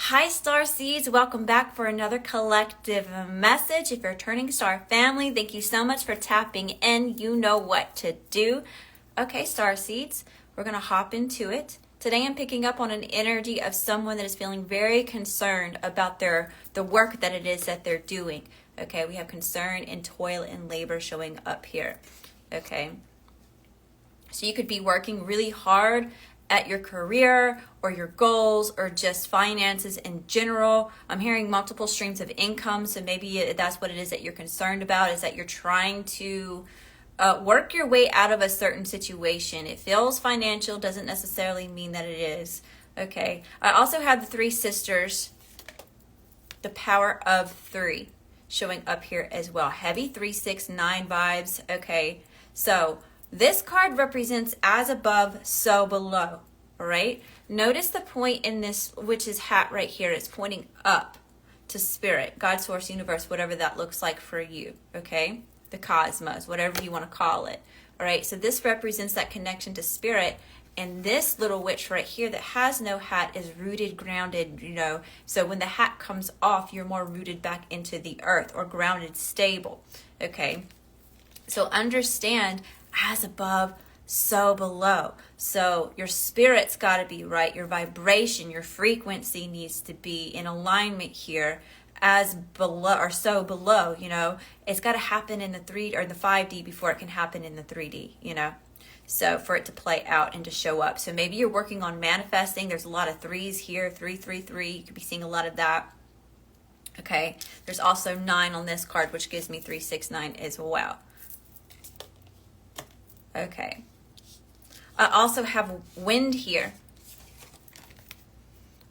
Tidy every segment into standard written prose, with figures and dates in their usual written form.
Hi, Star Seeds. Welcome back for another collective message. If you're returning to our family, thank you so much for tapping in. You know what to do. Okay, Star Seeds, we're going to hop into it. Today I'm picking up on an energy of someone that is feeling very concerned about the work that it is that they're doing. Okay, we have concern and toil and labor showing up here. Okay, so you could be working really hard at your career or your goals or just finances in general. I'm hearing multiple streams of income, so maybe that's what it is that you're concerned about, is that you're trying to work your way out of a certain situation. It feels financial, doesn't necessarily mean that it is. Okay, I also have the three sisters, the power of three, showing up here as well. Heavy 3-6-9 vibes. Okay, so this card represents as above, so below. All right. Notice the point in this, which is hat right here. It's pointing up to spirit, God, source, universe, whatever that looks like for you. Okay. The cosmos, whatever you want to call it. All right. So this represents that connection to spirit. And this little witch right here that has no hat is rooted, grounded, So when the hat comes off, you're more rooted back into the earth or grounded, stable. Okay. So understand, as above, so below. So your spirit's got to be right. Your vibration, your frequency needs to be in alignment here, as below or so below. It's got to happen in the 3 or the 5D before it can happen in the 3D, So for it to play out and to show up. So maybe you're working on manifesting. There's a lot of threes here, 333. You could be seeing a lot of that. Okay. There's also 9 on this card, which gives me 369 as well. Okay. I also have wind here.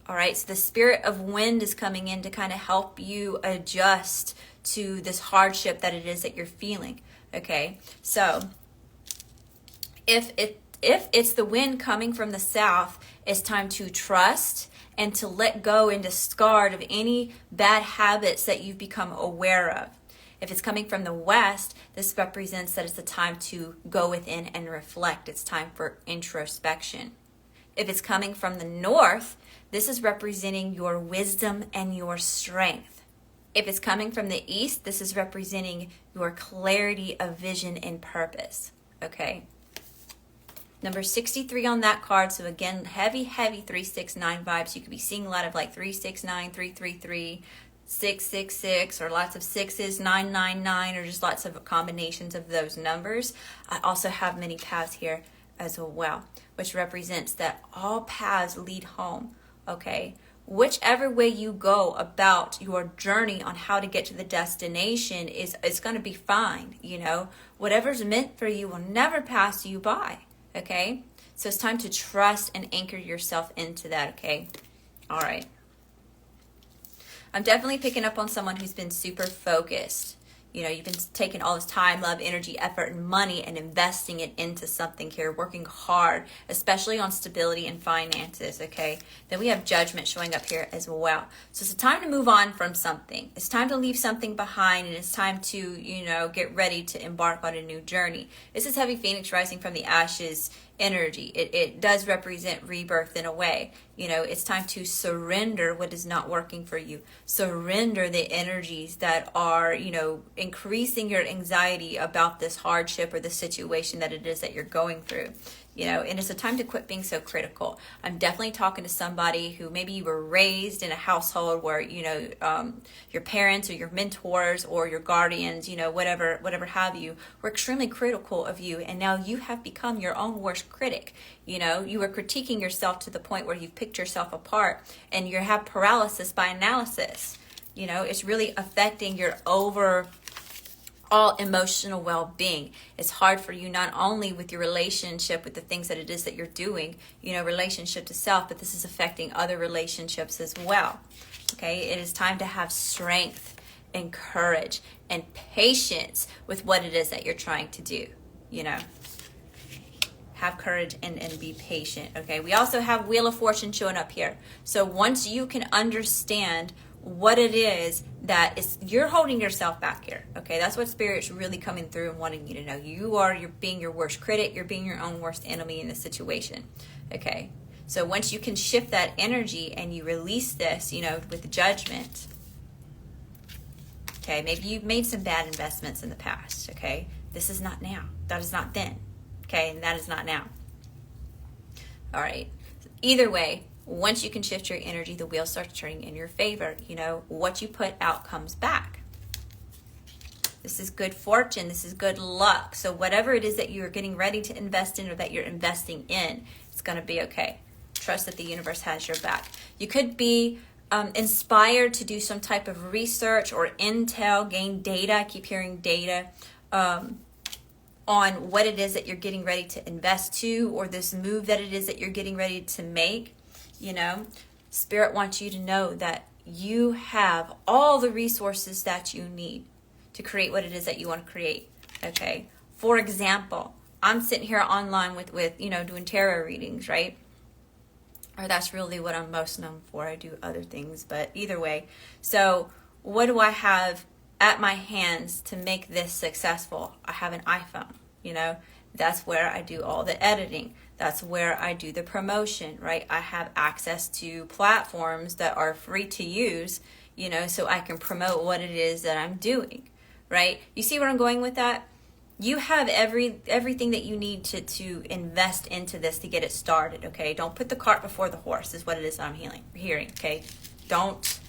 All right, so the spirit of wind is coming in to kind of help you adjust to this hardship that it is that you're feeling. Okay, so if it's the wind coming from the south, it's time to trust and to let go and discard of any bad habits that you've become aware of. If it's coming from the west, this represents that it's the time to go within and reflect. It's time for introspection. If it's coming from the north, this is representing your wisdom and your strength. If it's coming from the east, this is representing your clarity of vision and purpose. Okay. Number 63 on that card. So again, heavy 3-6-9 vibes. You could be seeing a lot of like 3-6-9, 3-3-3, 6-6-6, or lots of 6s, 9-9-9, or just lots of combinations of those numbers. I also have many paths here as well, which represents that all paths lead home. Okay, whichever way you go about your journey on how to get to the destination is going to be fine. Whatever's meant for you will never pass you by. Okay, so it's time to trust and anchor yourself into that. Okay, all right. I'm definitely picking up on someone who's been super focused. You've been taking all this time, love, energy, effort, and money and investing it into something here, working hard, especially on stability and finances, okay? Then we have judgment showing up here as well. So it's time to move on from something. It's time to leave something behind, and it's time to, get ready to embark on a new journey. This is heavy Phoenix rising from the ashes energy. It does represent rebirth in a way. It's time to surrender what is not working for you. Surrender the energies that are, increasing your anxiety about this hardship or the situation that it is that you're going through. And it's a time to quit being so critical. I'm definitely talking to somebody who maybe you were raised in a household where, your parents or your mentors or your guardians, whatever have you, were extremely critical of you. And now you have become your own worst critic. You were critiquing yourself to the point where you've picked yourself apart and you have paralysis by analysis. It's really affecting your overall emotional well-being. It's hard for you not only with your relationship with the things that it is that you're doing, relationship to self, but this is affecting other relationships as well. Okay, it is time to have strength and courage and patience with what it is that you're trying to do. Have courage and be patient. Okay, we also have Wheel of Fortune showing up here. So once you can understand what it is that is, you're holding yourself back here. Okay, that's what Spirit's really coming through and wanting you to know. You're being your worst critic. You're being your own worst enemy in this situation. Okay, So once you can shift that energy and you release this, you know, with the judgment, okay, maybe you've made some bad investments in the past, okay? This is not now. That is not then, okay? And that is not now. All right. Either way, once you can shift your energy, the wheel starts turning in your favor. You know, what you put out comes back. This is good fortune. This is good luck. So whatever it is that you're getting ready to invest in or that you're investing in, it's going to be okay. Trust that the universe has your back. You could be inspired to do some type of research or intel, gain data. I keep hearing data on what it is that you're getting ready to invest to, or this move that it is that you're getting ready to make. You know, Spirit wants you to know that you have all the resources that you need to create what it is that you want to create. Okay. For example, I'm sitting here online with you know, doing tarot readings, right? Or that's really what I'm most known for. I do other things, but either way. So what do I have at my hands to make this successful? I have an iPhone, you know. That's where I do all the editing. That's where I do the promotion, right? I have access to platforms that are free to use, you know, so I can promote what it is that I'm doing, right? You see where I'm going with that? You have everything that you need to invest into this to get it started, okay? Don't put the cart before the horse is what it is that I'm hearing, okay? Don't.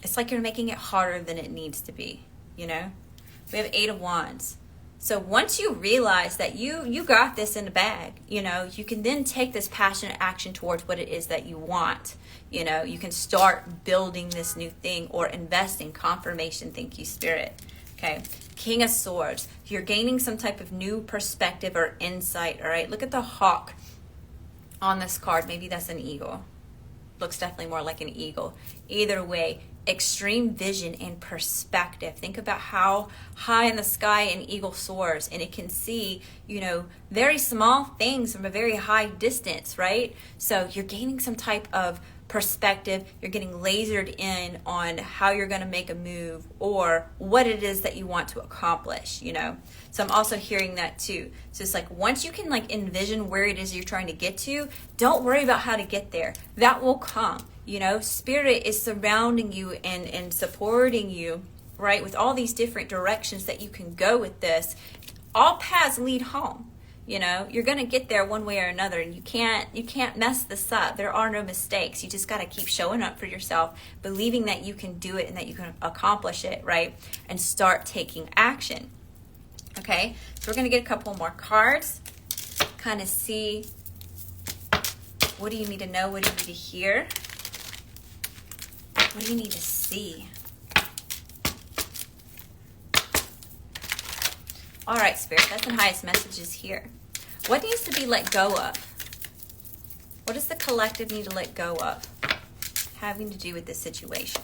It's like you're making it harder than it needs to be, you know? We have 8 of Wands. So once you realize that you got this in the bag, you know, you can then take this passionate action towards what it is that you want. You know, you can start building this new thing or investing. Confirmation, thank you, Spirit. Okay, King of Swords. You're gaining some type of new perspective or insight, all right? Look at the hawk on this card. Maybe that's an eagle. Looks definitely more like an eagle. Either way, extreme vision and perspective. Think about how high in the sky an eagle soars, and it can see, you know, very small things from a very high distance, right? So you're gaining some type of perspective. You're getting lasered in on how you're going to make a move or what it is that you want to accomplish, you know. So I'm also hearing that too. So it's like once you can like envision where it is you're trying to get to, don't worry about how to get there. That will come. You know, Spirit is surrounding you and supporting you, right, with all these different directions that you can go with this. All paths lead home. You know, you're going to get there one way or another, and you can't mess this up. There are no mistakes. You just got to keep showing up for yourself, believing that you can do it and that you can accomplish it, right? And start taking action. Okay, so we're going to get a couple more cards, kind of see what do you need to know, what do you need to hear, what do you need to see. All right, Spirit, that's the highest messages here. What needs to be let go of? What does the collective need to let go of having to do with this situation?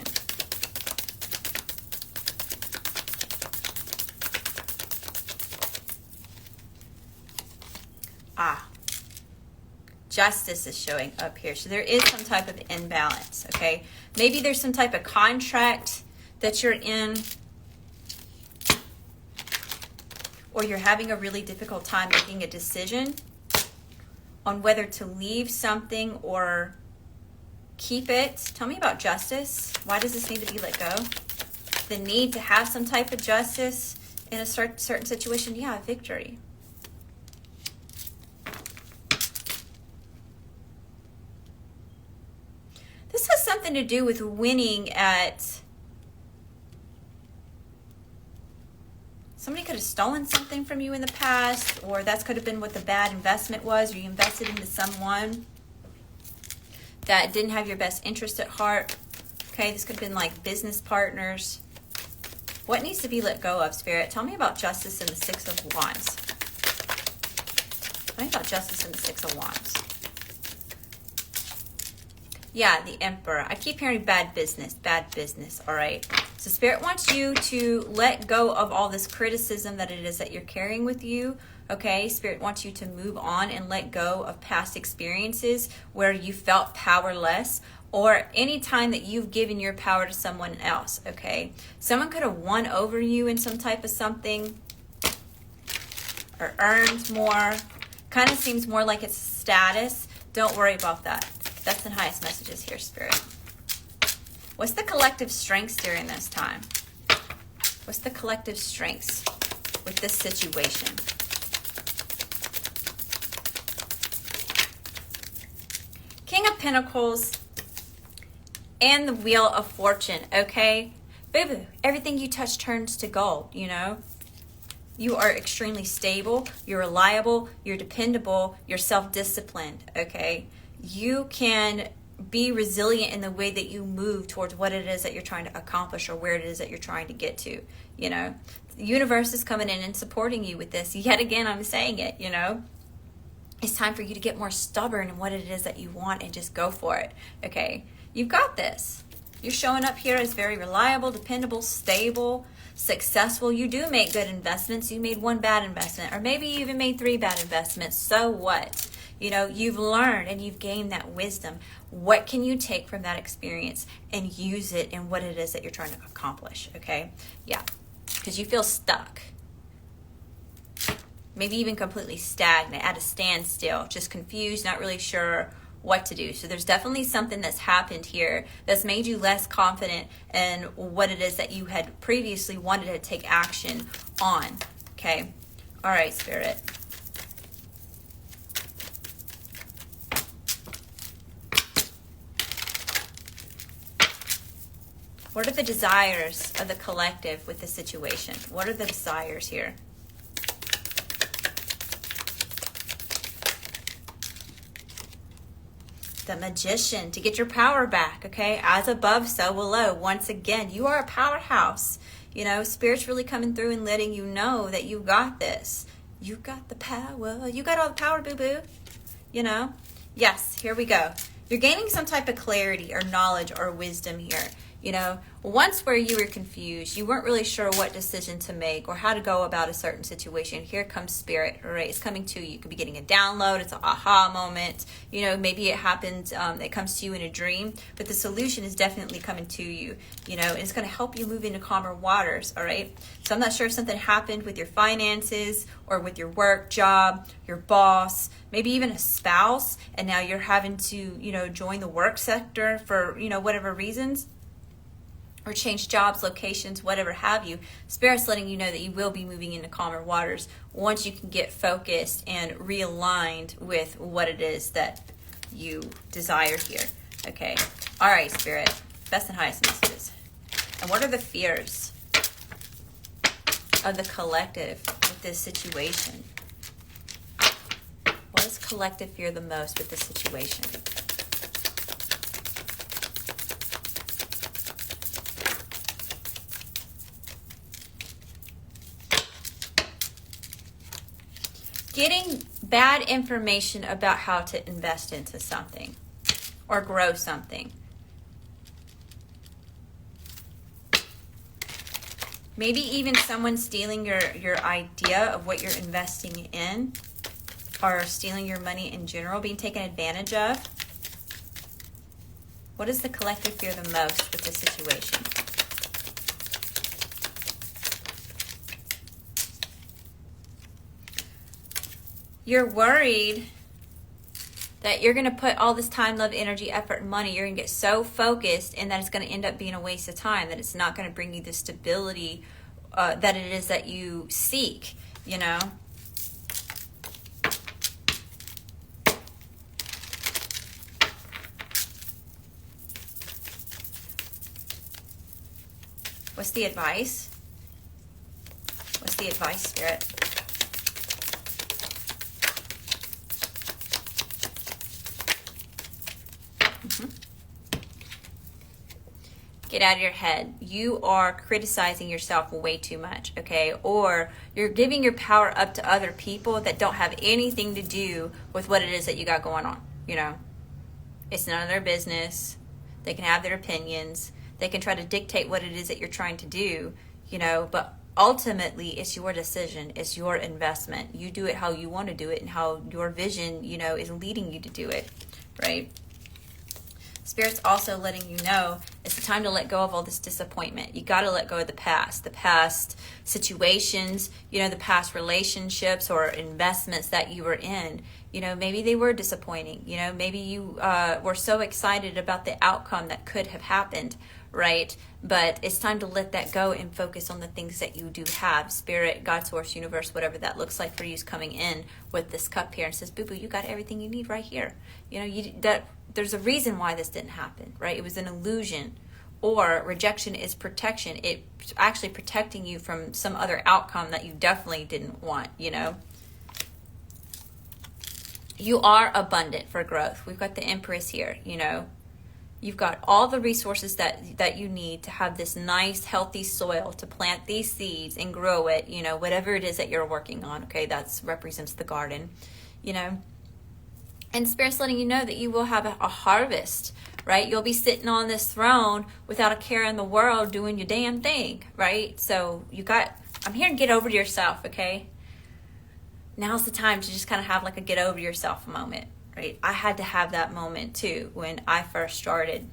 Justice is showing up here. So there is some type of imbalance, okay? Maybe there's some type of contract that you're in, or you're having a really difficult time making a decision on whether to leave something or keep it. Tell me about justice. Why does this need to be let go? The need to have some type of justice in a certain situation. Yeah, victory. This has something to do with winning at... Somebody could have stolen something from you in the past, or that could have been what the bad investment was, or you invested into someone that didn't have your best interest at heart. Okay, this could have been like business partners. What needs to be let go of, Spirit? Tell me about justice and the 6 of Wands. Tell me about justice and the 6 of Wands. Yeah, the Emperor. I keep hearing bad business, all right? So Spirit wants you to let go of all this criticism that it is that you're carrying with you, okay? Spirit wants you to move on and let go of past experiences where you felt powerless, or any time that you've given your power to someone else, okay? Someone could have won over you in some type of something or earned more. Kind kind of seems more like it's status. Don't worry about that. That's the highest messages here, Spirit. What's the collective strengths during this time? What's the collective strengths with this situation? King of Pentacles and the Wheel of Fortune, okay? Boo-boo, everything you touch turns to gold, you know? You are extremely stable, you're reliable, you're dependable, you're self-disciplined, okay? You can be resilient in the way that you move towards what it is that you're trying to accomplish or where it is that you're trying to get to, you know? The universe is coming in and supporting you with this. Yet again, I'm saying it, you know? It's time for you to get more stubborn in what it is that you want and just go for it, okay? You've got this. You're showing up here as very reliable, dependable, stable, successful. You do make good investments. You made one bad investment, or maybe you even made 3 bad investments. So what? You know, you've learned and you've gained that wisdom. What can you take from that experience and use it in what it is that you're trying to accomplish, okay? Yeah, because you feel stuck. Maybe even completely stagnant, at a standstill, just confused, not really sure what to do. So there's definitely something that's happened here that's made you less confident in what it is that you had previously wanted to take action on, okay? All right, Spirit. What are the desires of the collective with the situation? What are the desires here? The Magician, to get your power back, okay? As above, so below. Once again, you are a powerhouse. You know, Spirit's really coming through and letting you know that you got this. You got the power. You got all the power, boo-boo. You know? Yes, here we go. You're gaining some type of clarity or knowledge or wisdom here. You know, once where you were confused, you weren't really sure what decision to make or how to go about a certain situation. Here comes Spirit, right? It's coming to you. You could be getting a download. It's an aha moment. You know, maybe it happens, it comes to you in a dream, but the solution is definitely coming to you, you know, and it's going to help you move into calmer waters, all right? So I'm not sure if something happened with your finances or with your work, job, your boss, maybe even a spouse, and now you're having to, you know, join the work sector for, you know, whatever reasons, or change jobs, locations, whatever have you. Spirit's letting you know that you will be moving into calmer waters once you can get focused and realigned with what it is that you desire here. Okay. All right, Spirit. Best and highest messages. And what are the fears of the collective with this situation? What does collective fear the most with this situation? Getting bad information about how to invest into something or grow something. Maybe even someone stealing your idea of what you're investing in, or stealing your money in general, being taken advantage of. What does the collective fear the most with this situation? You're worried that you're going to put all this time, love, energy, effort, and money. You're going to get so focused and that it's going to end up being a waste of time, that it's not going to bring you the stability that it is that you seek, you know? What's the advice? What's the advice, Spirit? Get out of your head. You are criticizing yourself way too much, okay? Or you're giving your power up to other people that don't have anything to do with what it is that you got going on, you know? It's none of their business. They can have their opinions. They can try to dictate what it is that you're trying to do, you know, but ultimately it's your decision. It's your investment. You do it how you want to do it and how your vision, you know, is leading you to do it, right? Spirit's also letting you know It's the time to let go of all this disappointment. You got to let go of the past situations, the past relationships or investments that you were in. Maybe they were disappointing. Maybe you were so excited about the outcome that could have happened, right? But it's time to let that go and focus on the things that you do have. Spirit, God, source, universe, whatever that looks like for you is coming in with this cup here and says, boo-boo, you got everything you need right here. There's a reason why this didn't happen, right? It was an illusion. Or rejection is protection. It's actually protecting you from some other outcome that you definitely didn't want, You are abundant for growth. We've got the Empress here, You've got all the resources that you need to have this nice, healthy soil to plant these seeds and grow it, whatever it is that you're working on, okay? That represents the garden, And Spirit's letting you know that you will have a harvest, right? You'll be sitting on this throne without a care in the world doing your damn thing, right? So I'm here to get over to yourself, okay? Now's the time to just kind of have like a get over yourself moment, right? I had to have that moment too when I first started,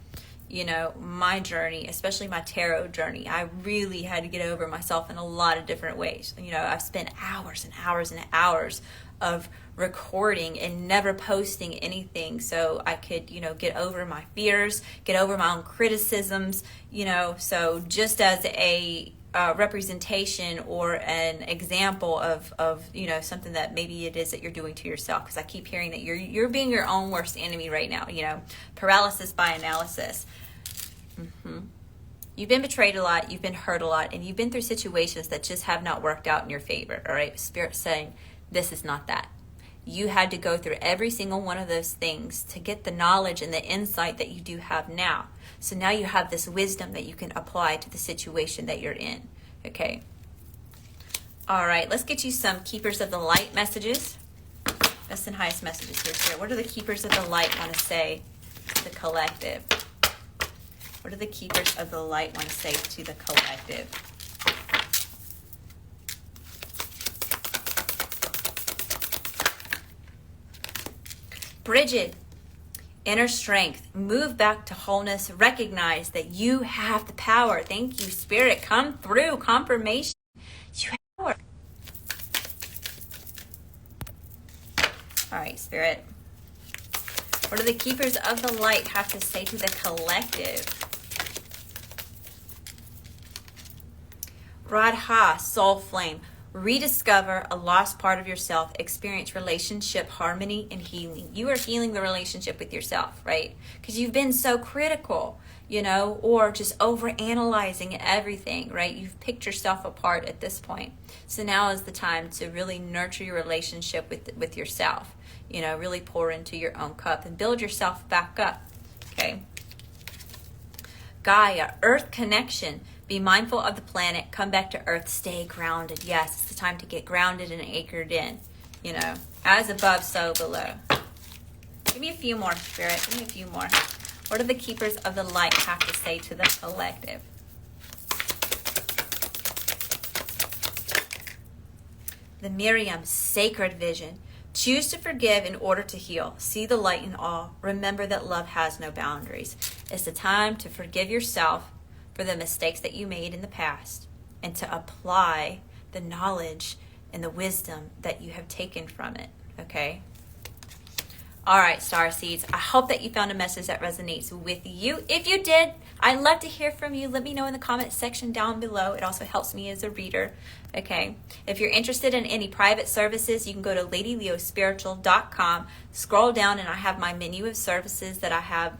my journey, especially my tarot journey. I really had to get over myself in a lot of different ways. I've spent hours and hours and hours of recording and never posting anything so I could, get over my fears, get over my own criticisms, so just as a representation or an example of something that maybe it is that you're doing to yourself, because I keep hearing that you're being your own worst enemy right now, paralysis by analysis. You've been betrayed a lot, you've been hurt a lot, and you've been through situations that just have not worked out in your favor, all right? Spirit's saying this is not that. You had to go through every single one of those things to get the knowledge and the insight that you do have now. So now you have this wisdom that you can apply to the situation that you're in, okay? All right, let's get you some Keepers of the Light messages. Best and highest messages here, Spirit. What do the Keepers of the Light want to say to the collective? What do the Keepers of the Light want to say to the collective? Bridget, inner strength, move back to wholeness, recognize that you have the power. Thank you, Spirit. Come through, confirmation. You have power. All right, Spirit. What do the Keepers of the Light have to say to the collective? Radha, soul flame. Rediscover a lost part of yourself. Experience relationship harmony and healing. You are healing the relationship with yourself, right? Because you've been so critical, or just over analyzing everything, right? You've picked yourself apart at this point. So now is the time to really nurture your relationship with yourself. Really pour into your own cup and build yourself back up, okay? Gaia, earth connection. Be mindful of the planet. Come back to earth. Stay grounded. Yes, it's the time to get grounded and anchored in. As above, so below. Give me a few more, Spirit. Give me a few more. What do the Keepers of the Light have to say to the collective? The Miriam, sacred vision. Choose to forgive in order to heal. See the light in all. Remember that love has no boundaries. It's the time to forgive yourself for the mistakes that you made in the past and to apply the knowledge and the wisdom that you have taken from it, okay? All right, star seeds, I hope that you found a message that resonates with you. If you did, I'd love to hear from you. Let me know in the comment section down below. It also helps me as a reader, okay? If you're interested in any private services, you can go to ladyleospiritual.com, scroll down, and I have my menu of services that I have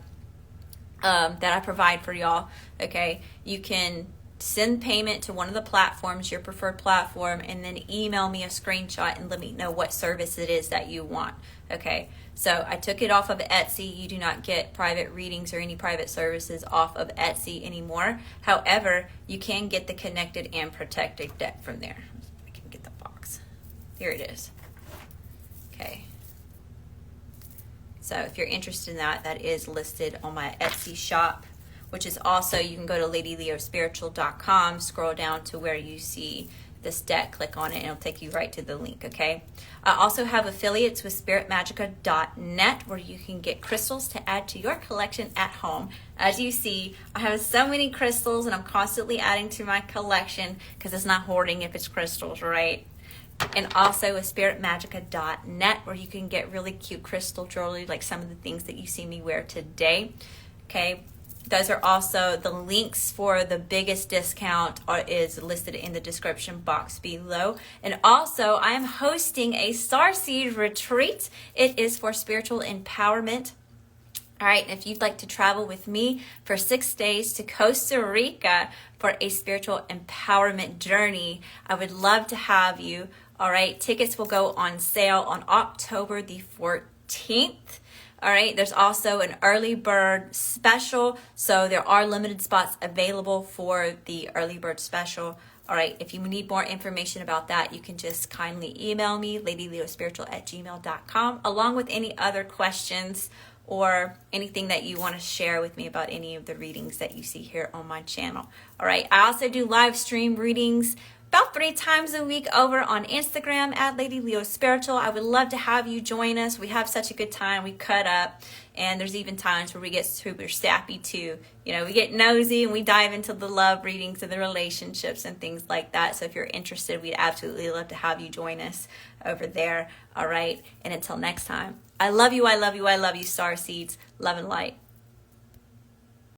that I provide for y'all, okay? You can send payment to one of the platforms, your preferred platform, and then email me a screenshot and let me know what service it is that you want, okay? So I took it off of Etsy. You do not get private readings or any private services off of Etsy anymore. However, you can get the connected and protected deck from there. I can get the box. Here it is. Okay. So if you're interested in that, that is listed on my Etsy shop, which is also, you can go to ladyleospiritual.com, scroll down to where you see this deck, click on it and it'll take you right to the link, okay? I also have affiliates with spiritmagica.net where you can get crystals to add to your collection at home. As you see, I have so many crystals and I'm constantly adding to my collection because it's not hoarding if it's crystals, right? And also with spiritmagica.net where you can get really cute crystal jewelry like some of the things that you see me wear today, okay? Those are also the links for the biggest discount is listed in the description box below. And also, I am hosting a Starseed retreat. It is for spiritual empowerment. All right, if you'd like to travel with me for 6 days to Costa Rica for a spiritual empowerment journey, I would love to have you. All right, tickets will go on sale on October the 14th. All right, there's also an early bird special, so there are limited spots available for the early bird special. All right, if you need more information about that, you can just kindly email me, ladyleospiritual@gmail.com, along with any other questions or anything that you want to share with me about any of the readings that you see here on my channel. All right, I also do live stream readings about 3 times a week over on Instagram at Lady Leo Spiritual. I would love to have you join us. We have such a good time. We cut up, and there's even times where we get super sappy too. You know, we get nosy and we dive into the love readings and the relationships and things like that. So if you're interested, we'd absolutely love to have you join us over there. All right, and until next time, I love you, I love you, I love you, Star Seeds. Love and light.